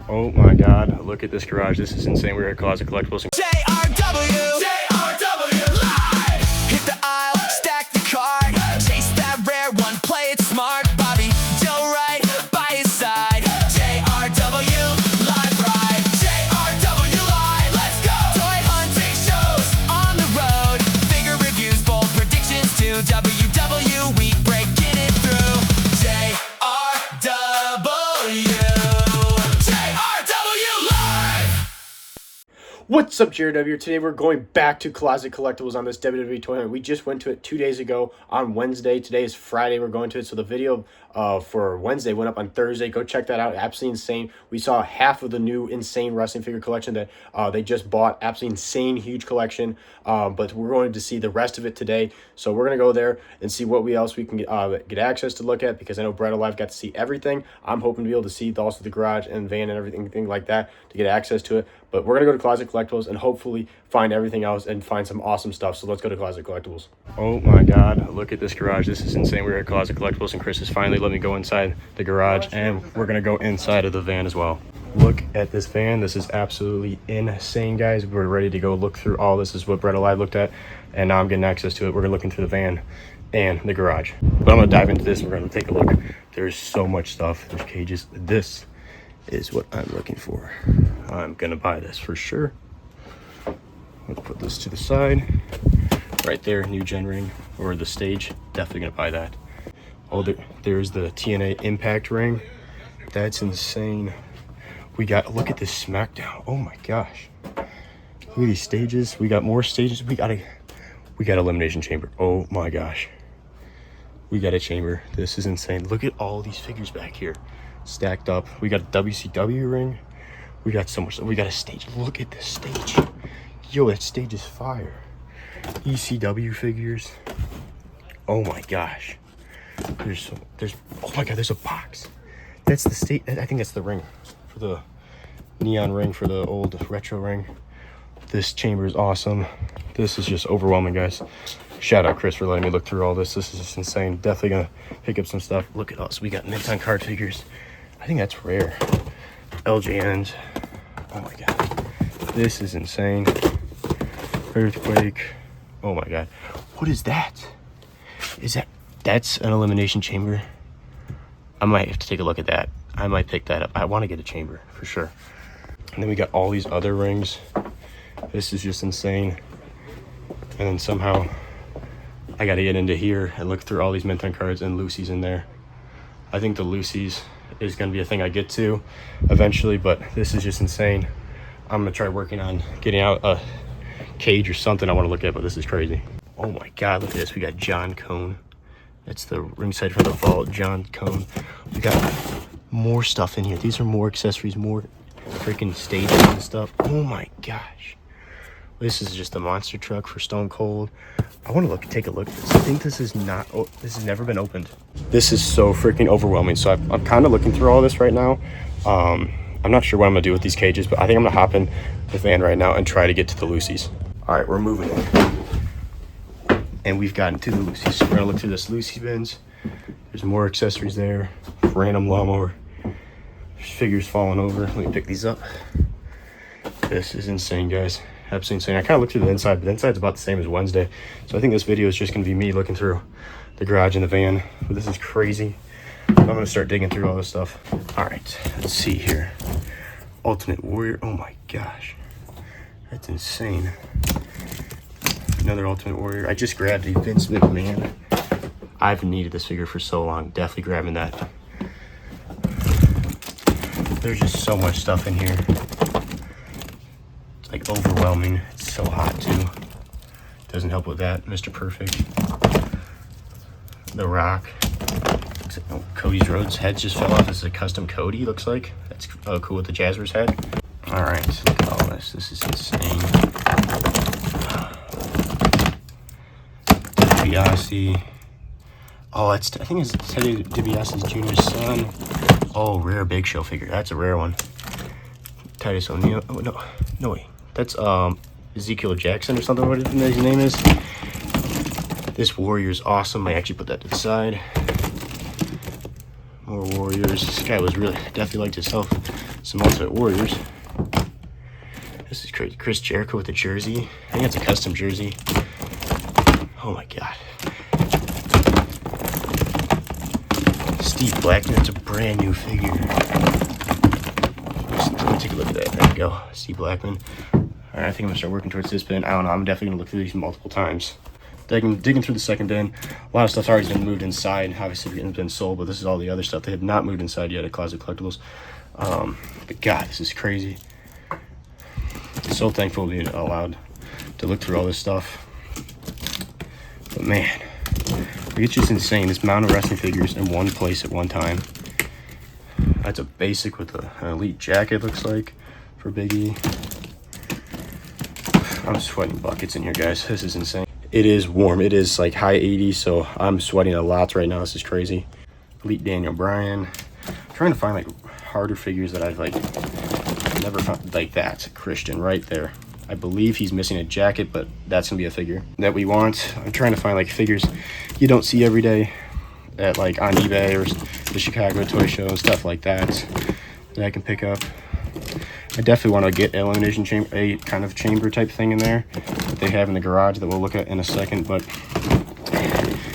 Oh my god, look at this garage. This is insane. We're at Closet Collectibles. JRW live. Hit the aisle, stack the card, chase that rare one, play it smart. Bobby Joe right by his side. JRW live ride. JRW live, let's go. Toy hunting shows on the road, figure reviews, bold predictions too. WW week breaking it through. What's up, JRW? Today we're going back to Closet Collectibles on this WWE toy hunt. We just went to it 2 days ago on Wednesday. Today is Friday. We're going to it. So the video for Wednesday went up on Thursday. Go check that out. Absolutely insane. We saw half of the new insane wrestling figure collection that they just bought. Absolutely insane, huge collection. But we're going to see the rest of it today. So we're going to go there and see what else we can get access to look at, because I know Brett Alive got to see everything. I'm hoping to be able to see also the garage and van and everything like that to get access to it. But we're going to go to Closet Collectibles and hopefully find everything else and find some awesome stuff. So let's go to Closet Collectibles. Oh my god, look at this garage. This is insane. We're at Closet Collectibles and Chris has finally let me go inside the garage, and we're gonna go inside of the van as well. Look at this van. This is absolutely insane, guys. We're ready to go look through all this. Is what Brett Alive looked at, and now I'm getting access to it. We're gonna look into the van and the garage, but I'm gonna dive into this and we're gonna take a look. There's so much stuff. There's cages. This is what I'm looking for. I'm gonna buy this for sure. Let's put this to the side. Right there, new gen ring, or the stage. Definitely gonna buy that. Oh, there's the TNA Impact ring. That's insane. We got, look at this SmackDown. Oh my gosh. Look at these stages. We got more stages. We got Elimination Chamber. Oh my gosh. We got a chamber. This is insane. Look at all these figures back here stacked up. We got a WCW ring. We got so much stuff. We got a stage. Look at this stage. Yo, that stage is fire. ECW figures. Oh my gosh. There's oh my god, there's a box. That's the state. I think that's the ring for the neon ring for the old retro ring. This chamber is awesome. This is just overwhelming, guys. Shout out Chris for letting me look through all this. This is just insane. Definitely gonna pick up some stuff. Look at us. We got mint on card figures. I think that's rare. LJNs. Oh my god. This is insane. Earthquake. Oh my god. What is that? That's an elimination chamber? I might have to take a look at that. I might pick that up. I want to get a chamber for sure. And then we got all these other rings. This is just insane. And then somehow I got to get into here and look through all these Minton cards, and Lucy's in there. I think the Lucy's is going to be a thing I get to eventually, but this is just insane. I'm going to try working on getting out a cage or something I want to look at, but this is crazy. Oh my god, look at this. We got John Cone. That's the ringside for the vault. John Cone. We got more stuff in here. These are more accessories, more freaking stages and stuff. Oh my gosh. This is just a monster truck for Stone Cold. I want to take a look at this. I think this is not, oh, this has never been opened. This is so freaking overwhelming. So I'm kind of looking through all this right now. I'm not sure what I'm gonna do with these cages, but I think I'm gonna hop in the van right now and try to get to the Lucy's. All right, we're moving in. And we've gotten to the Lucy's. We're gonna look through this Lucy bins. There's more accessories there. Random lawnmower. There's figures falling over. Let me pick these up. This is insane, guys. Absolutely insane. I kind of looked through the inside, but the inside's about the same as Wednesday. So I think this video is just gonna be me looking through the garage and the van. But this is crazy. I'm gonna start digging through all this stuff. All right, let's see here. Ultimate Warrior. Oh my gosh, that's insane. Another Ultimate Warrior. I just grabbed a Vince McMahon. I've needed this figure for so long. Definitely grabbing that. There's just so much stuff in here. It's like overwhelming. It's so hot too. Doesn't help with that. Mr. Perfect. The Rock. Oh, Cody's Rhodes head just fell off. This is a custom Cody, looks like. That's cool with the Jazzers head. All right, look at all this. This is insane. DiBiase. Oh, I think it's Teddy DiBiase's junior son. Oh, rare Big Show figure. That's a rare one. Titus O'Neil. Oh, no way. That's Ezekiel Jackson or something, what his name is. This Warrior's awesome. I actually put that to the side. More Warriors. This guy was really, definitely liked his some Ultimate Warriors. This is crazy. Chris Jericho with the jersey. I think it's a custom jersey. Oh my god. Steve Blackman, it's a brand new figure. Let me take a look at that. There we go. Steve Blackman. Alright, I think I'm gonna start working towards this bin. I don't know, I'm definitely gonna look through these multiple times. Digging through the second bin. A lot of stuff's already been moved inside. Obviously it's been sold, but this is all the other stuff they have not moved inside yet at Closet Collectibles. But god, this is crazy. So thankful to be allowed to look through all this stuff. But man, it's just insane. This amount of wrestling figures in one place at one time. That's a basic with an elite jacket, looks like, for Big E. I'm sweating buckets in here, guys. This is insane. It is warm. It is like high 80s, so I'm sweating a lot right now. This is crazy. Elite Daniel Bryan. I'm trying to find like harder figures that I've like never found. Like that Christian right there. I believe he's missing a jacket, but that's gonna be a figure that we want. I'm trying to find like figures you don't see every day at like on eBay or the Chicago Toy Show and stuff like that I can pick up. I definitely want to get elimination chamber, a kind of chamber type thing in there that they have in the garage that we'll look at in a second, but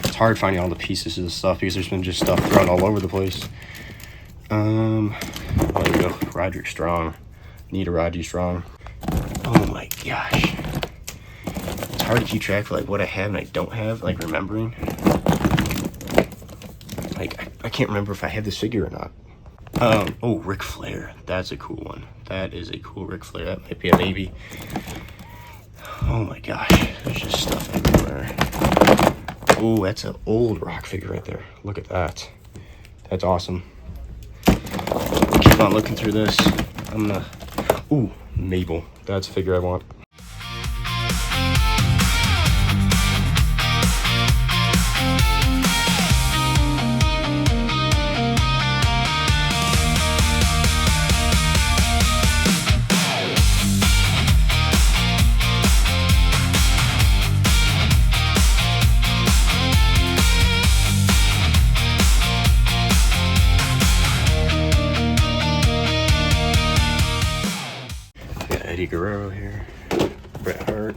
it's hard finding all the pieces of the stuff because there's been just stuff thrown all over the place. There we go. Roderick Strong. Need a Roddy Strong. Oh my gosh. It's hard to keep track of like what I have and I don't have, like remembering. Like I can't remember if I have this figure or not. Oh, Ric Flair. That's a cool one. That is a cool Ric Flair. That might be a maybe. Oh my gosh. There's just stuff everywhere. Oh, that's an old Rock figure right there. Look at that. That's awesome. Keep on looking through this. I'm gonna... Ooh, Mabel. That's a figure I want. Eddie Guerrero here, Bret Hart,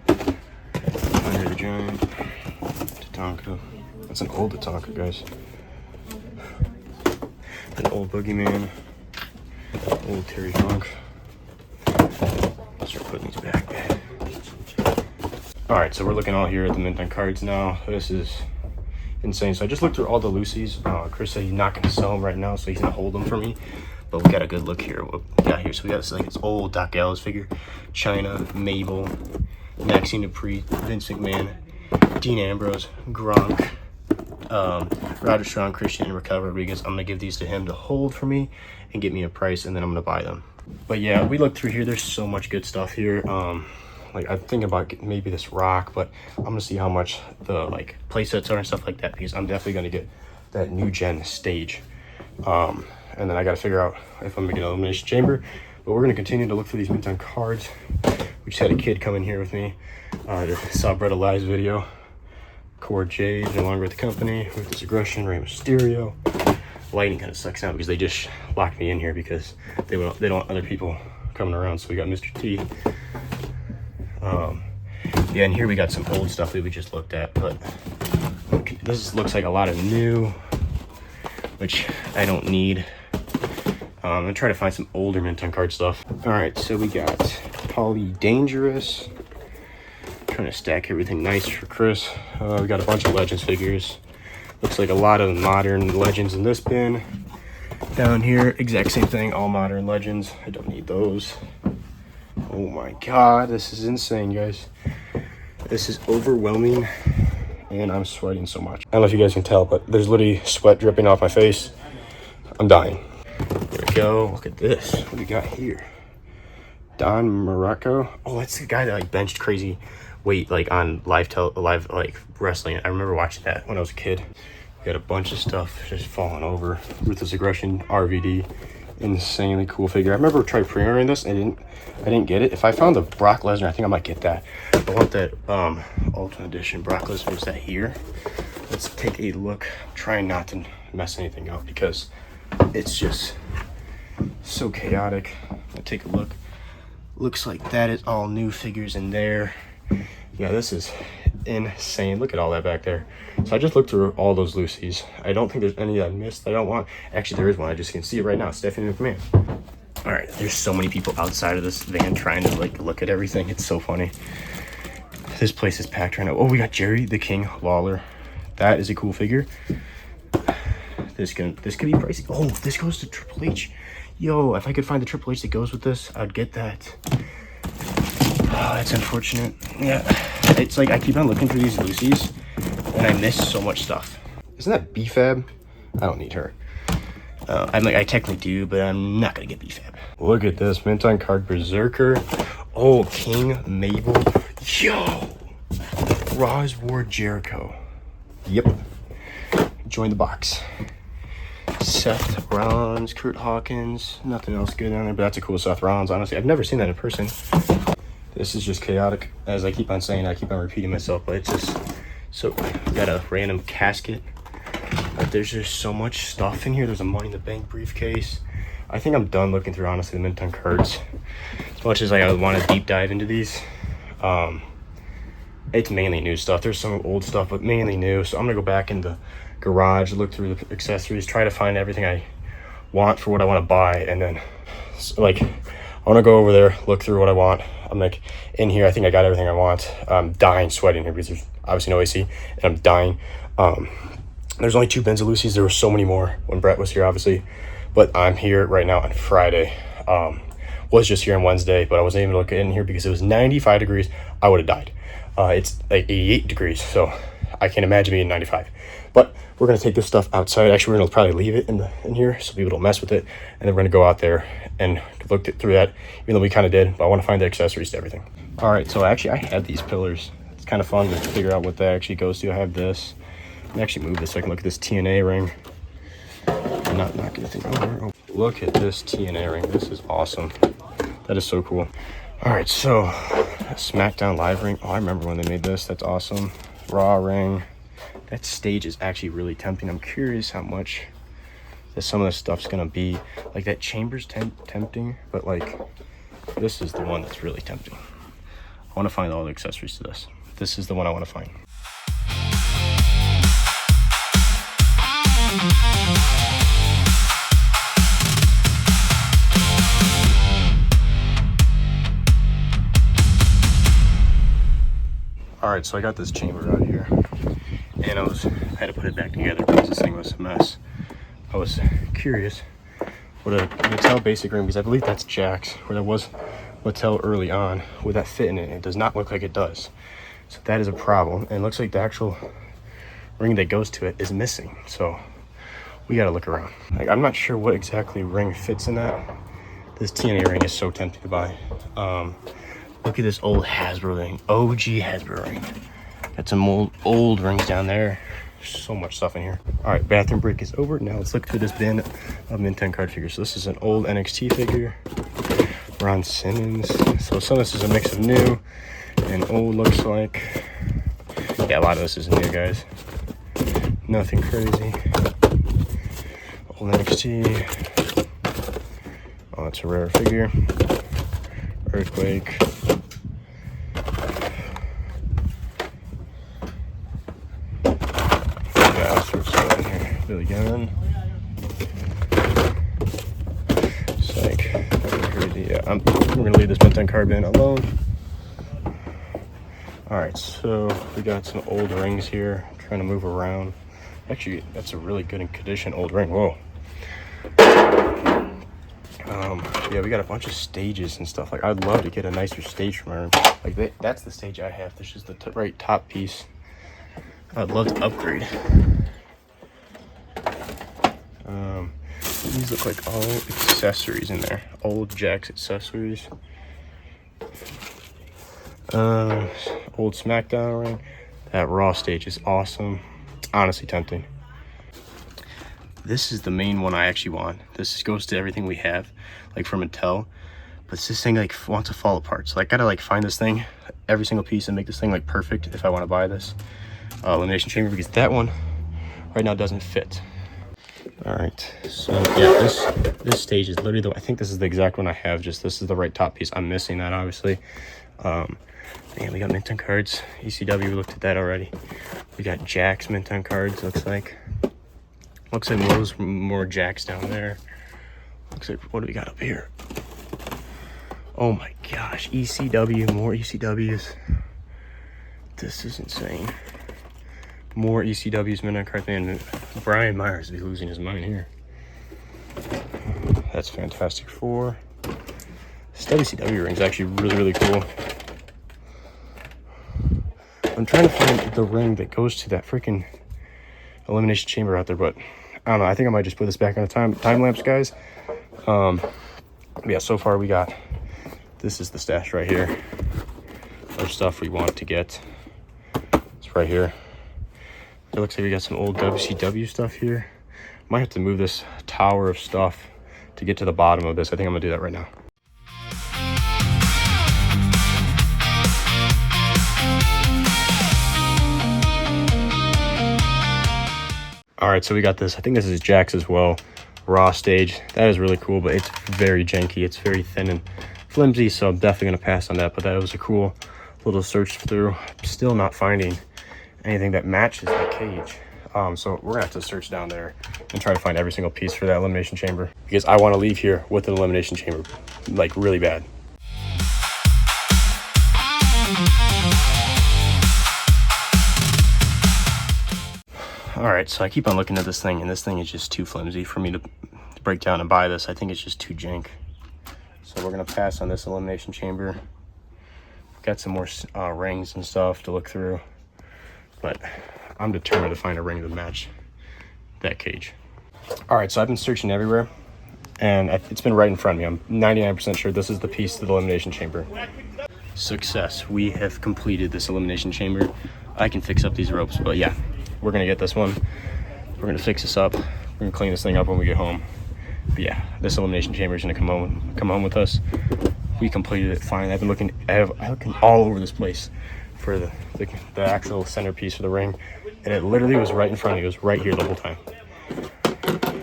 Andre the Giant, Tatanka. That's an old Tatanka, guys. An old Boogeyman, old Terry Funk. Let's start putting these back. Alright, so we're looking all here at the mint on cards now. This is insane. So I just looked through all the Lucy's. Chris said he's not going to sell them right now, so he's going to hold them for me. But we got a good look here. What we got here? So we got this like this old Doc Gallows figure, China, Mabel, Maxine Dupree, Vince McMahon, Dean Ambrose, Gronk, Roger Strong, Christian, and Raquel Rodriguez. I'm gonna give these to him to hold for me and get me a price, and then I'm gonna buy them. But yeah, we looked through here. There's so much good stuff here. Like I'm thinking about maybe this Rock, but I'm gonna see how much the like play sets are and stuff like that, because I'm definitely gonna get that new gen stage. And then I got to figure out if I'm making an elimination chamber. But we're going to continue to look for these mint on cards. We just had a kid come in here with me. Saw Brett Alive's video. Cord Jade, no longer with the company. With this aggression, Rey Mysterio. Lighting kind of sucks out because they just locked me in here because they don't want other people coming around. So we got Mr. T. Yeah, and here we got some old stuff that we just looked at. But this looks like a lot of new, which I don't need. I'm gonna try to find some older mint on card stuff. All right, so we got Holly Dangerous. Trying to stack everything nice for Chris. We got a bunch of Legends figures. Looks like a lot of modern Legends in this bin. Down here, exact same thing, all modern Legends. I don't need those. Oh my God, this is insane, guys. This is overwhelming, and I'm sweating so much. I don't know if you guys can tell, but there's literally sweat dripping off my face. I'm dying. There we go. Look at this. What do we got here? Don Morocco. Oh, that's the guy that like benched crazy weight like on live like wrestling. I remember watching that when I was a kid. We got a bunch of stuff just falling over. Ruthless Aggression, RVD. Insanely cool figure. I remember trying pre-ordering this and I didn't get it. If I found the Brock Lesnar, I think I might get that. I want that Ultimate Edition Brock Lesnar. Is that here? Let's take a look. I'm trying not to mess anything up because it's just So chaotic. I'll take a look. Looks like that is all new figures in there. Yeah, this is insane. Look at all that back there. So I just looked through all those Lucy's. I don't think there's any that I missed that I don't want. Actually, there is one. I just can see it right now. Stephanie McMahon. All right, there's so many people outside of this van trying to like look at everything. It's so funny. This place is packed right now. Oh, we got Jerry the King Lawler. That is a cool figure. This could be pricey. Oh, this goes to Triple H. Yo, if I could find the Triple H that goes with this, I'd get that. Oh, that's unfortunate. Yeah, it's like I keep on looking through these Lucy's and I miss so much stuff. Isn't that BFAB? I don't need her. I technically do, but I'm not gonna get BFAB. Look at this mint on card Berserker. Oh, King Mabel. Yo, Roz Ward Jericho. Yep. Join the box. Seth Rollins, Kurt Hawkins. Nothing else good on there, but that's a cool Seth Rollins. Honestly, I've never seen that in person. This is just chaotic. As I keep on saying, I keep on repeating myself, but it's just so. We got a random casket. But there's just so much stuff in here. There's a Money in the Bank briefcase. I think I'm done looking through, honestly, the mint on cards. As much as I want to deep dive into these, it's mainly new stuff. There's some old stuff, but mainly new. So I'm gonna go back in the garage, look through the accessories, try to find everything I want for what I want to buy, and then like I want to go over there, look through what I want. I'm like in here, I think I got everything I want. I'm dying sweating here because there's obviously no AC, and I'm dying. There's only 2 bins of Lucy's. There were so many more when Brett was here, obviously, but I'm here right now on Friday. Was just here on Wednesday, but I wasn't able to get in here because it was 95 degrees. I would have died. It's like 88 degrees, so I can't imagine being 95. But we're gonna take this stuff outside. Actually, we're gonna probably leave it in here so people don't mess with it, and then we're gonna go out there and look through that. Even though we kind of did, but I want to find the accessories to everything. All right, so actually I had these pillars. It's kind of fun to figure out what that actually goes to. I have this. Let me actually move this so I can look at this TNA ring. I'm not gonna think over. Oh, look at this TNA ring. This is awesome. That is so cool. All right, so SmackDown Live ring. Oh, I remember when they made this. That's awesome. Raw ring. That stage is actually really tempting. I'm curious how much some of this stuff's gonna be. Like that chamber's tempting, but like this is the one that's really tempting. I want to find all the accessories to this. This is the one I want to find. All right, so I got this chamber out here, and I had to put it back together because this thing was a mess. I was curious what a Mattel basic ring, because I believe that's Jack's, where there was Mattel early on. Would that fit in it? It does not look like it does. So that is a problem. And it looks like the actual ring that goes to it is missing. So we got to look around. Like, I'm not sure what exactly ring fits in that. This TNA ring is so tempting to buy. Look at this old Hasbro ring. OG Hasbro ring. Got some old rings down there. So much stuff in here. All right, bathroom break is over. Now let's look through this bin of mint 10 card figures. So this is an old NXT figure. Ron Simmons. So some of this is a mix of new and old, looks like. Yeah, a lot of this is new, guys. Nothing crazy. Old NXT. Oh, that's a rare figure. Earthquake. Billy Gunn. Psych. Yeah, we're gonna leave this mint 10 card bin alone. All right, so we got some old rings here. I'm trying to move around. Actually, that's a really good in condition old ring. Whoa. Yeah, we got a bunch of stages and stuff. Like, I'd love to get a nicer stage from her. Like, that's the stage I have. This is the right top piece. I'd love to upgrade. These look like all accessories in there. Old Jack's accessories. Old SmackDown ring. That Raw stage is awesome. Honestly tempting. This is the main one I actually want. This goes to everything we have, like from Mattel. But this thing like wants to fall apart. So I gotta like find this thing, every single piece, and make this thing like perfect if I want to buy this Elimination Chamber, because that one right now doesn't fit. All right, so yeah, this stage is literally I think this is the exact one I have. Just this is the right top piece. I'm missing that obviously. Man, we got mint on cards. ECW, we looked at that already. We got Jacks mint on cards. Looks like more Jacks down there. Looks like, what do we got up here? Oh my gosh, ECW, more ECWs. This is insane. More ECWs mint on cards. Man, Brian Myers is losing his mind here. That's Fantastic Four. This WCW ring is actually really, really cool. I'm trying to find the ring that goes to that freaking elimination chamber out there, but I don't know. I think I might just put this back on a time lapse, guys. Yeah, so far we got, this is the stash right here. Our stuff we want to get. It's right here. It looks like we got some old WCW stuff here. Might have to move this tower of stuff to get to the bottom of this. I think I'm gonna do that right now. All right, so we got this. I think this is Jack's as well. Raw stage. That is really cool, but it's very janky. It's very thin and flimsy, so I'm definitely gonna pass on that. But that was a cool little search through. Still not finding anything that matches the cage. So we're gonna have to search down there and try to find every single piece for that elimination chamber, because I want to leave here with an elimination chamber, like really bad. All right, so I keep on looking at this thing, and this thing is just too flimsy for me to break down and buy this. I think it's just too jank. So we're gonna pass on this elimination chamber. Got some more rings and stuff to look through, but I'm determined to find a ring to match that cage. All right, so I've been searching everywhere, and it's been right in front of me. I'm 99% sure this is the piece to the elimination chamber. Success, we have completed this elimination chamber. I can fix up these ropes, but yeah, we're gonna get this one. We're gonna fix this up. We're gonna clean this thing up when we get home. But yeah, this elimination chamber is gonna come home with us. We completed it fine. I've been looking all over this place for the actual centerpiece for the ring, and it literally was right in front of me. It was right here the whole time.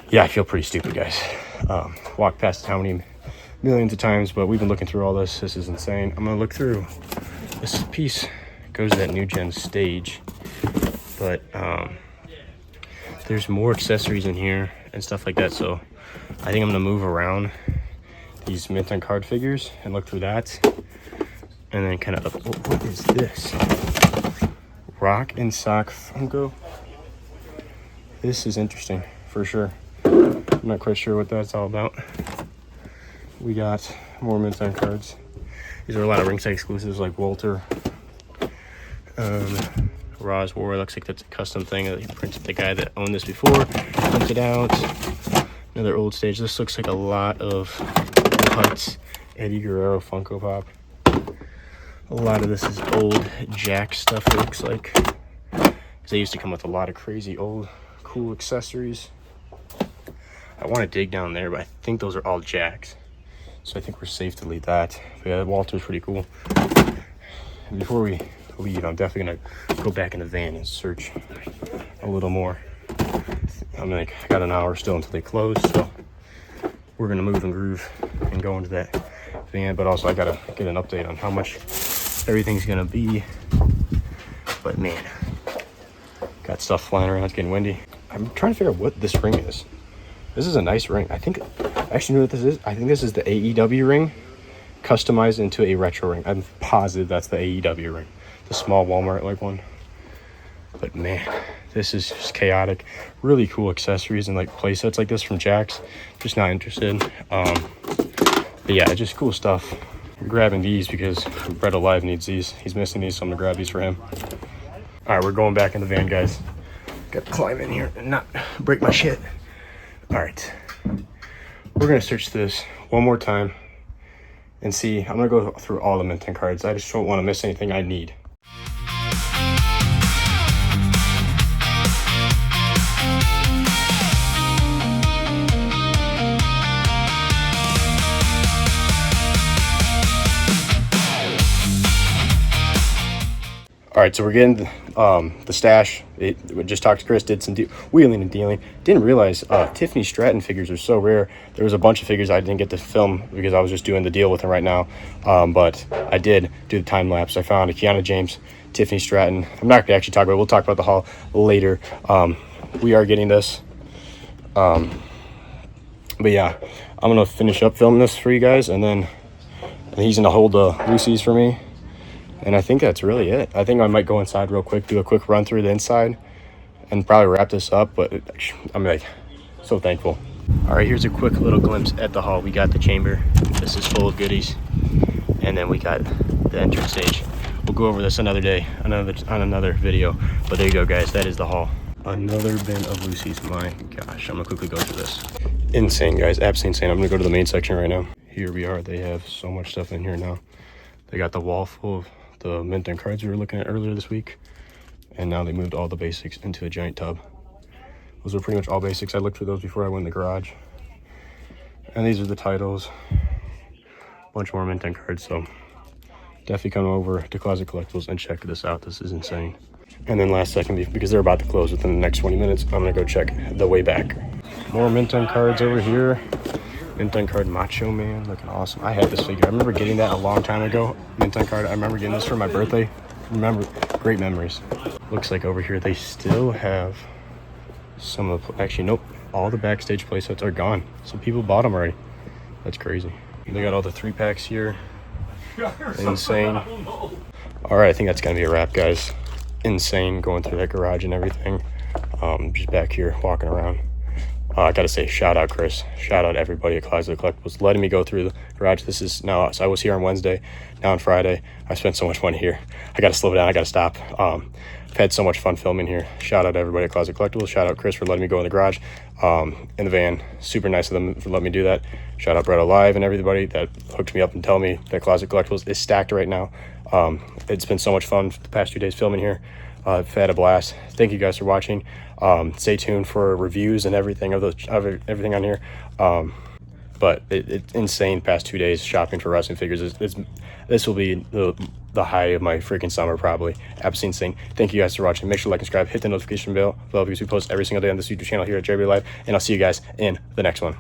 Yeah, I feel pretty stupid, guys. Walked past it how many millions of times, but we've been looking through all this. This is insane. I'm gonna look through. This piece goes to that new gen stage, but there's more accessories in here and stuff like that, so I think I'm gonna move around these mint on card figures and look through that, and then kind of what is this? Rock and Sock Funko. This is interesting for sure. I'm not quite sure what that's all about. We got more mint on cards. These are a lot of ringside exclusives like Walter. Raw's War, looks like that's a custom thing that he printed. The guy that owned this before printed out. Another old stage. This looks like a lot of Huts, Eddie Guerrero Funko Pop. A lot of this is old Jack stuff, it looks like, because they used to come with a lot of crazy old cool accessories. I want to dig down there, but I think those are all Jacks, so I think we're safe to leave that. But yeah, Walter's pretty cool. And before we leave, I'm definitely gonna go back in the van and search a little more. I got an hour still until they close, so we're gonna move and groove and go into that van. But also I gotta get an update on how much everything's gonna be. But man, got stuff flying around. It's getting windy. I'm trying to figure out what this ring is. This is a nice ring. I actually know what this is. I think this is the AEW ring customized into a retro ring. I'm positive that's the AEW ring, the small Walmart like one. But man, this is just chaotic. Really cool accessories and like play sets like this from Jack's. Just not interested. But yeah, just cool stuff. I'm grabbing these because Brett Alive needs these. He's missing these, so I'm gonna grab these for him. All right, we're going back in the van, guys. Got to climb in here and not break my shit. All right, we're gonna search this one more time and see. I'm gonna go through all the mint on cards. I just don't want to miss anything I need. All right, so we're getting the stash. We just talked to Chris, did some wheeling and dealing. Didn't realize Tiffany Stratton figures are so rare. There was a bunch of figures I didn't get to film because I was just doing the deal with them right now. But I did do the time lapse. I found a Kiana James, Tiffany Stratton. I'm not going to actually talk about it. We'll talk about the haul later. We are getting this. But yeah, I'm going to finish up filming this for you guys, and then he's going to hold the Lucy's for me. And I think that's really it. I think I might go inside real quick, do a quick run through the inside, and probably wrap this up. But I'm like so thankful. All right, here's a quick little glimpse at the haul. We got the chamber. This is full of goodies. And then we got the entrance stage. We'll go over this another day, on another video. But there you go, guys. That is the haul. Another bin of Lucy's. My gosh, I'm gonna quickly go through this. Insane, guys. Absolutely insane. I'm gonna go to the main section right now. Here we are. They have so much stuff in here now. They got the wall full of the mint and cards we were looking at earlier this week, and now they moved all the basics into a giant tub. Those are pretty much all basics. I looked for those before I went in the garage, and these are the titles. A bunch more mint and cards, so definitely come over to Closet Collectibles and check this out. This is insane. And then last second, because they're about to close within the next 20 minutes, I'm gonna go check the way back. More mint and cards over here. Mint on card Macho Man, looking awesome. I had this figure. I remember getting that a long time ago. Mint on card. I remember getting this for my birthday. Remember, great memories. Looks like over here they still have some of the, actually nope, all the backstage playsets are gone. Some people bought them already. That's crazy. They got all the 3-packs here. Insane. All right, I think that's gonna be a wrap, guys. Insane going through that garage and everything. Just back here walking around. I gotta say, shout out Chris, shout out everybody at Closet Collectibles letting me go through the garage. This is now, so I was here on Wednesday, now on Friday. I spent so much money here. I gotta slow down, I gotta stop. I've had so much fun filming here. Shout out everybody at Closet Collectibles. Shout out Chris for letting me go in the garage, in the van. Super nice of them for letting me do that. Shout out Brett Alive and everybody that hooked me up and tell me that Closet Collectibles is stacked right now. It's been so much fun the past 2 days filming here. I've had a blast. Thank you guys for watching. Stay tuned for reviews and everything of everything on here. But it's insane past 2 days shopping for wrestling figures. This will be the high of my freaking summer, probably. Absolutely insane. Thank you guys for watching. Make sure to like and subscribe, hit the notification bell because we post every single day on this YouTube channel here at JB Live, and I'll see you guys in the next one.